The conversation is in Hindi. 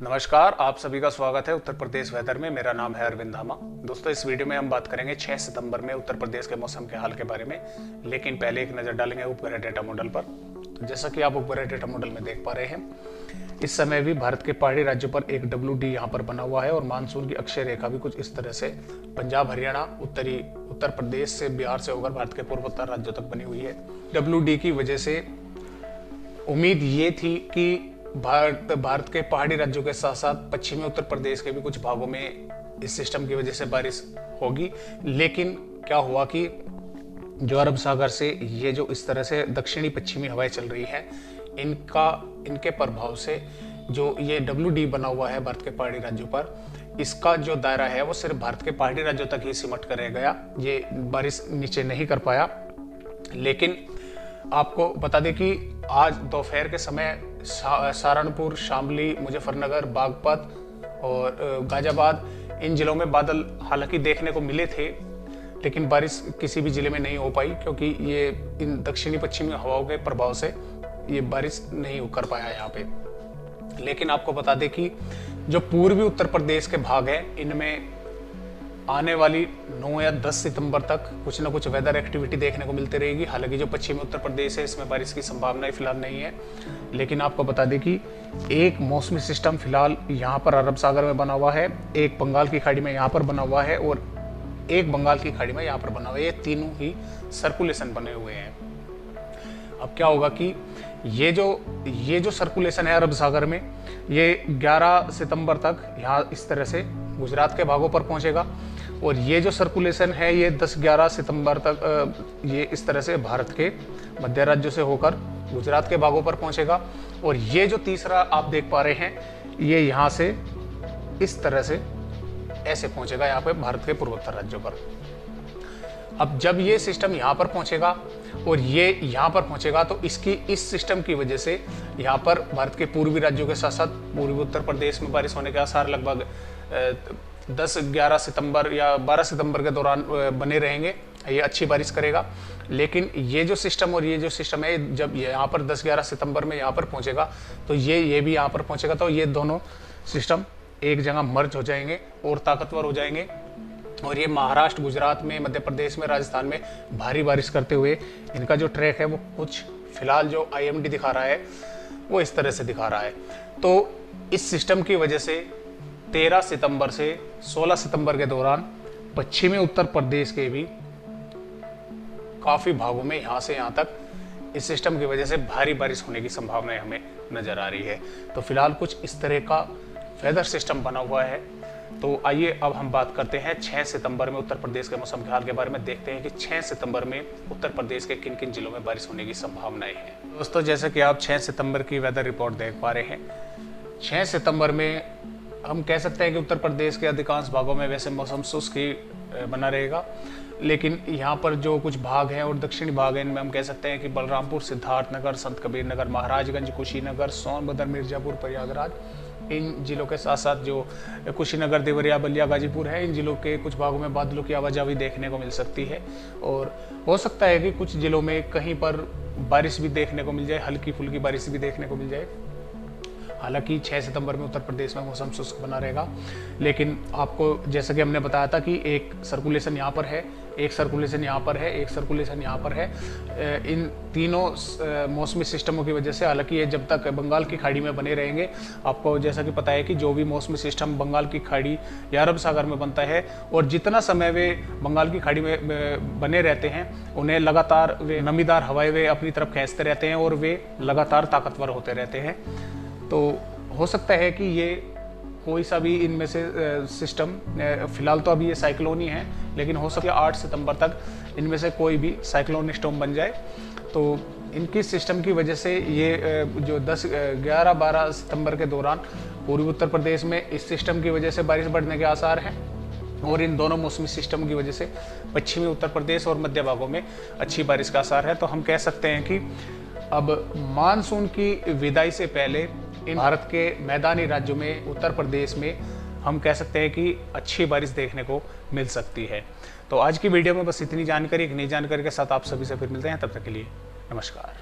नमस्कार, आप सभी का स्वागत है उत्तर प्रदेश वेदर में। मेरा नाम है अरविंद धामा। दोस्तों, इस वीडियो में हम बात करेंगे 6 सितंबर में उत्तर प्रदेश के मौसम के हाल के बारे में, लेकिन पहले एक नज़र डालेंगे उपग्रह डेटा मॉडल पर। तो जैसा कि आप उपग्रह डेटा मॉडल में देख पा रहे हैं, इस समय भी भारत के पहाड़ी राज्यों पर एक WD यहाँ पर बना हुआ है और मानसून की अक्षय रेखा भी कुछ इस तरह से पंजाब, हरियाणा, उत्तर प्रदेश से, बिहार से होकर भारत के पूर्वोत्तर राज्यों तक बनी हुई है। WD की वजह से उम्मीद ये थी कि भारत के पहाड़ी राज्यों के साथ साथ पश्चिमी उत्तर प्रदेश के भी कुछ भागों में इस सिस्टम की वजह से बारिश होगी, लेकिन क्या हुआ कि जो अरब सागर से ये जो इस तरह से दक्षिणी पश्चिमी हवाएं चल रही हैं, इनके प्रभाव से जो ये WD बना हुआ है भारत के पहाड़ी राज्यों पर, इसका जो दायरा है वो सिर्फ भारत के पहाड़ी राज्यों तक ही सिमट कर रह गया। ये बारिश नीचे नहीं कर पाया। लेकिन आपको बता दें कि आज दोपहर के समय सहारनपुर, शामली, मुजफ्फरनगर, बागपत और गाजियाबाद, इन जिलों में बादल हालांकि देखने को मिले थे, लेकिन बारिश किसी भी जिले में नहीं हो पाई क्योंकि ये इन दक्षिणी पश्चिमी हवाओं के प्रभाव से ये बारिश नहीं कर पाया यहाँ पे। लेकिन आपको बता दें कि जो पूर्वी उत्तर प्रदेश के भाग हैं, इनमें आने वाली 9 या 10 सितंबर तक कुछ ना कुछ वेदर एक्टिविटी देखने को मिलती रहेगी। हालांकि जो पश्चिमी उत्तर प्रदेश है, इसमें बारिश की संभावना फिलहाल नहीं है। लेकिन आपको बता दें कि एक मौसमी सिस्टम फिलहाल यहाँ पर अरब सागर में बना हुआ है, एक बंगाल की खाड़ी में यहाँ पर बना हुआ है और एक बंगाल की खाड़ी में यहाँ पर बना हुआ है। ये तीनों ही सर्कुलेशन बने हुए हैं। अब क्या होगा कि ये जो सर्कुलेशन है अरब सागर में, ये 11 सितंबर तक यहाँ इस तरह से गुजरात के भागों पर पहुंचेगा और ये जो सर्कुलेशन है ये 10-11 सितंबर तक ये इस तरह से भारत के मध्य राज्यों से होकर गुजरात के भागों पर पहुंचेगा। और ये जो तीसरा आप देख पा रहे हैं, ये यहाँ से इस तरह से ऐसे पहुंचेगा यहाँ पे भारत के पूर्वोत्तर राज्यों पर। अब जब ये सिस्टम यहाँ पर पहुंचेगा और ये यहाँ पर पहुंचेगा, तो इस सिस्टम की वजह से यहाँ पर भारत के पूर्वी राज्यों के साथ साथ पूर्वी उत्तर प्रदेश में बारिश होने के आसार लगभग 10-11 सितंबर या 12 सितंबर के दौरान बने रहेंगे। ये अच्छी बारिश करेगा। लेकिन ये जो सिस्टम और ये जो सिस्टम है, जब यहाँ पर 10-11 सितंबर में यहाँ पर पहुँचेगा, तो ये भी यहाँ पर पहुँचेगा, तो ये दोनों सिस्टम एक जगह मर्ज हो जाएंगे और ताकतवर हो जाएंगे और ये महाराष्ट्र, गुजरात में, मध्य प्रदेश में, राजस्थान में भारी बारिश करते हुए इनका जो ट्रैक है वो कुछ फिलहाल जो IMD दिखा रहा है वो इस तरह से दिखा रहा है। तो इस सिस्टम की वजह से 13 सितंबर से 16 सितंबर के दौरान पश्चिमी उत्तर प्रदेश के भी काफ़ी भागों में यहाँ से यहाँ तक इस सिस्टम की वजह से भारी बारिश होने की संभावनाएं हमें नज़र आ रही है। तो फिलहाल कुछ इस तरह का वेदर सिस्टम बना हुआ है। तो आइए अब हम बात करते हैं 6 सितंबर में उत्तर प्रदेश के मौसम के हाल के बारे में। देखते हैं कि 6 सितंबर में उत्तर प्रदेश के किन किन जिलों में बारिश होने की संभावनाएं हैं। दोस्तों, जैसे कि आप 6 सितंबर की वेदर रिपोर्ट देख पा रहे हैं, 6 सितंबर में हम कह सकते हैं कि उत्तर प्रदेश के अधिकांश भागों में वैसे मौसम शुष्क ही बना रहेगा, लेकिन यहाँ पर जो कुछ भाग हैं और दक्षिणी भाग हैं, इनमें हम कह सकते हैं कि बलरामपुर, सिद्धार्थनगर, संत कबीर नगर, महाराजगंज, कुशीनगर, सोनभद्र, मिर्जापुर, प्रयागराज, इन जिलों के साथ साथ जो कुशीनगर, देवरिया, बलिया, गाजीपुर है, इन जिलों के कुछ भागों में बादलों की आवाजाही देखने को मिल सकती है। और हो सकता है कि कुछ जिलों में कहीं पर बारिश भी देखने को मिल जाए, हल्की फुल्की बारिश भी देखने को मिल जाए। हालांकि 6 सितंबर में उत्तर प्रदेश में मौसम शुष्क बना रहेगा, लेकिन आपको जैसा कि हमने बताया था कि एक सर्कुलेशन यहाँ पर है, एक सर्कुलेशन यहाँ पर है, एक सर्कुलेशन यहाँ पर है। इन तीनों मौसमी सिस्टमों की वजह से, हालांकि ये जब तक बंगाल की खाड़ी में बने रहेंगे, आपको जैसा कि पता है कि जो भी मौसमी सिस्टम बंगाल की खाड़ी या अरब सागर में बनता है और जितना समय वे बंगाल की खाड़ी में बने रहते हैं, उन्हें लगातार वे नमीदार हवाएं वे अपनी तरफ खींचते रहते हैं और वे लगातार ताकतवर होते रहते हैं। तो हो सकता है कि ये कोई सा भी इनमें से सिस्टम, फिलहाल तो अभी ये साइक्लोन ही है, लेकिन हो सकता है 8 सितंबर तक इनमें से कोई भी साइक्लोन स्टॉर्म बन जाए। तो इनकी सिस्टम की वजह से ये जो 11-12 सितंबर के दौरान पूर्वी उत्तर प्रदेश में इस सिस्टम की वजह से बारिश बढ़ने के आसार हैं और इन दोनों मौसमी सिस्टम की वजह से पश्चिमी उत्तर प्रदेश और मध्य भागों में अच्छी बारिश का आसार है। तो हम कह सकते हैं कि अब मानसून की विदाई से पहले इन भारत के मैदानी राज्यों में, उत्तर प्रदेश में, हम कह सकते हैं कि अच्छी बारिश देखने को मिल सकती है। तो आज की वीडियो में बस इतनी जानकारी, एक नई जानकारी के साथ आप सभी से फिर मिलते हैं। तब तक के लिए नमस्कार।